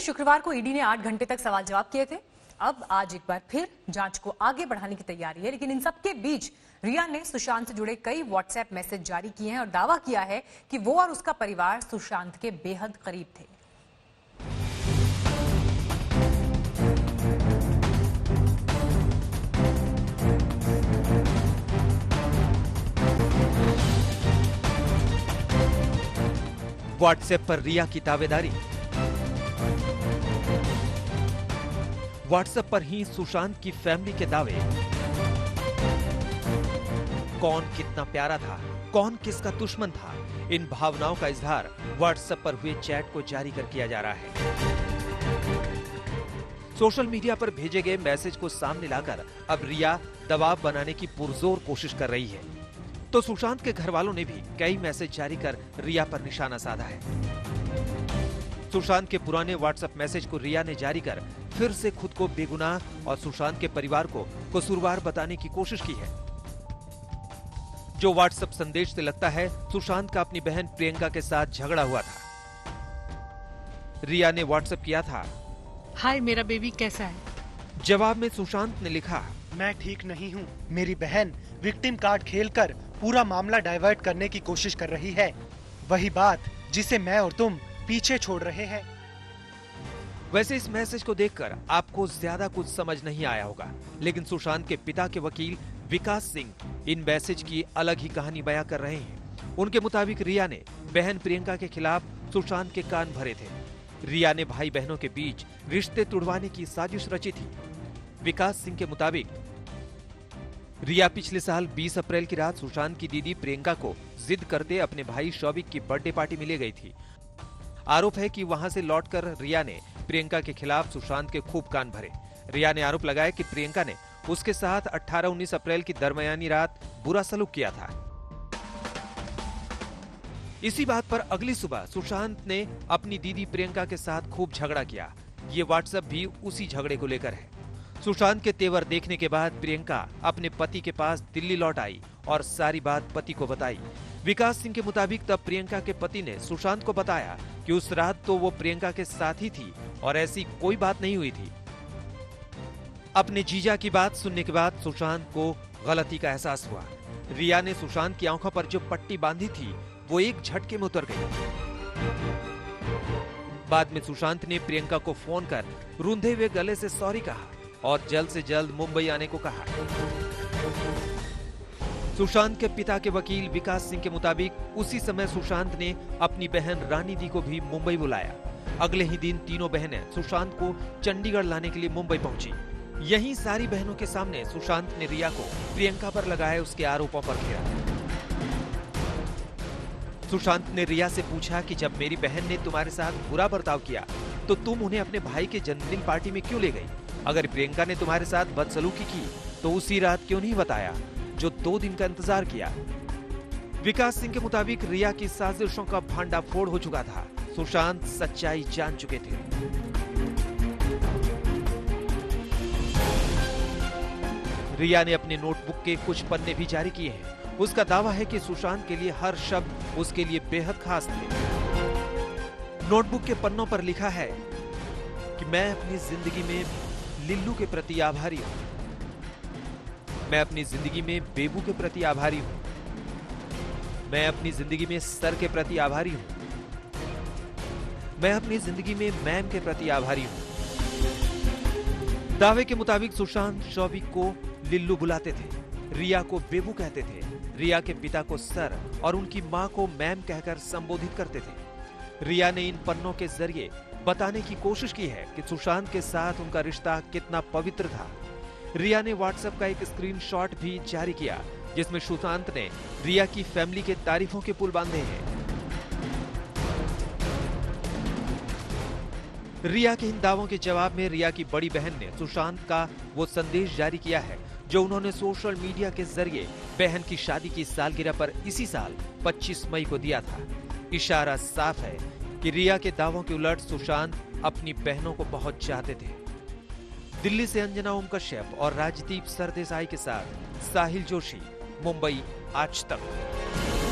शुक्रवार को ईडी ने 8 घंटे तक सवाल जवाब किए थे। अब आज एक बार फिर जांच को आगे बढ़ाने की तैयारी है, लेकिन इन सबके बीच रिया ने सुशांत से जुड़े कई व्हाट्सएप मैसेज जारी किए हैं और दावा किया है कि वो और उसका परिवार सुशांत के बेहद करीब थे। व्हाट्सएप पर रिया की दावेदारी। व्हाट्सएप पर ही सुशांत की फैमिली के दावे। कौन कितना प्यारा था, कौन किसका दुश्मन था, इन भावनाओं का इजहार व्हाट्सएप पर हुए चैट को जारी कर किया जा रहा है। सोशल मीडिया पर भेजे गए मैसेज को सामने लाकर अब रिया दबाव बनाने की पुरजोर कोशिश कर रही है। तो सुशांत के घर वालों ने भी कई मैसेज जारी कर रिया पर निशाना साधा है। सुशांत के पुराने व्हाट्सएप मैसेज को रिया ने जारी कर फिर से खुद को बेगुनाह और सुशांत के परिवार को कसूरवार बताने की कोशिश की है। जो व्हाट्सएप संदेश से लगता है सुशांत का अपनी बहन प्रियंका के साथ झगड़ा हुआ था। रिया ने व्हाट्सएप किया था, हाय मेरा बेबी कैसा है। जवाब में सुशांत ने लिखा, मैं ठीक नहीं हूँ। मेरी बहन विक्टिम कार्ड खेलकर पूरा मामला डाइवर्ट करने की कोशिश कर रही है। वही बात जिसे मैं और तुम पीछे छोड़ रहे हैं। वैसे इस मैसेज को देखकर आपको ज्यादा कुछ समझ नहीं आया होगा, लेकिन सुशांत के पिता के वकील विकास सिंह इन मैसेज की अलग ही कहानी बयां कर रहे हैं। उनके मुताबिक रिया ने बहन प्रियंका के खिलाफ सुशांत के कान भरे थे। रिया ने भाई बहनों के बीच रिश्ते तुड़वाने की साजिश रची थी। विकास सिंह के मुताबिक रिया पिछले साल 20 अप्रैल की रात सुशांत की दीदी प्रियंका को जिद करते अपने भाई शौविक की बर्थडे पार्टी में ले गई थी। आरोप है कि वहां से लौटकर रिया ने प्रियंका के खिलाफ सुशांत के खूब कान भरे। रिया ने आरोप लगाया कि प्रियंका ने उसके साथ 18-19 अप्रैल की दरमियानी रात बुरा सलूक किया था। इसी बात पर अगली सुबह सुशांत ने अपनी दीदी प्रियंका के साथ खूब झगड़ा किया। ये व्हाट्सएप भी उसी झगड़े को लेकर है। सुशांत के तेवर देखने के बाद प्रियंका अपने पति के पास दिल्ली लौट आई और सारी बात पति को बताई। विकास सिंह के मुताबिक तब प्रियंका के पति ने सुशांत को बताया कि उस रात तो वो प्रियंका के साथ ही थी और ऐसी कोई बात नहीं हुई थी। अपने जीजा की बात सुनने के बाद सुशांत को गलती का एहसास हुआ। रिया ने सुशांत की आंखों पर जो पट्टी बांधी थी वो एक झटके में उतर गई। बाद में सुशांत ने प्रियंका को फोन कर रूंधे हुए गले से सॉरी कहा और जल्द से जल्द मुंबई आने को कहा। सुशांत के पिता के वकील विकास सिंह के मुताबिक उसी समय सुशांत ने अपनी बहन रानी दी को भी मुंबई बुलाया। अगले ही दिन तीनों बहनें सुशांत को चंडीगढ़ लाने के लिए मुंबई पहुंची। यहीं सारी बहनों के सामने सुशांत ने रिया को प्रियंका पर लगाए उसके आरोपों पर घेरा। सुशांत ने रिया से पूछा कि जब मेरी बहन ने तुम्हारे साथ बुरा बर्ताव किया तो तुम उन्हें अपने भाई के जन्मदिन पार्टी में क्यों ले गई? अगर प्रियंका ने तुम्हारे साथ बदसलूकी की तो उसी रात क्यों नहीं बताया जो 2 दिन का इंतजार किया? विकास सिंह के मुताबिक रिया की साजिशों का भांडाफोड़ हो चुका था। सुशांत सच्चाई जान चुके थे। रिया ने अपने नोटबुक के कुछ पन्ने भी जारी किए हैं। उसका दावा है कि सुशांत के लिए हर शब्द उसके लिए बेहद खास थे। नोटबुक के पन्नों पर लिखा है कि मैं अपनी जिंदगी में लिल्लू के प्रति आभारी हूं। मैं अपनी जिंदगी में बेबू के प्रति आभारी हूं। मैं अपनी जिंदगी में सर के प्रति आभारी हूं। मैं अपनी जिंदगी में मैम के प्रति आभारी हूं। दावे के मुताबिक सुशांत शौविक को लिल्लू बुलाते थे, रिया को बेबू कहते थे, रिया के पिता को सर और उनकी मां को मैम कहकर संबोधित करते थे। रिया ने इन पन्नों के जरिए बताने की कोशिश की है कि सुशांत के साथ उनका रिश्ता कितना पवित्र था। रिया ने व्हाट्सएप का एक स्क्रीनशॉट भी जारी किया जिसमें सुशांत ने रिया की फैमिली के तारीफों के पुल बांधे हैं। रिया के इन दावों के जवाब में रिया की बड़ी बहन ने सुशांत का वो संदेश जारी किया है जो उन्होंने सोशल मीडिया के जरिए बहन की शादी की सालगिरह पर इसी साल 25 मई को दिया था। इशारा साफ है कि रिया के दावों के उलट सुशांत अपनी बहनों को बहुत चाहते थे। दिल्ली से अंजना ओम कश्यप और राजदीप सरदेसाई के साथ साहिल जोशी, मुंबई आज तक।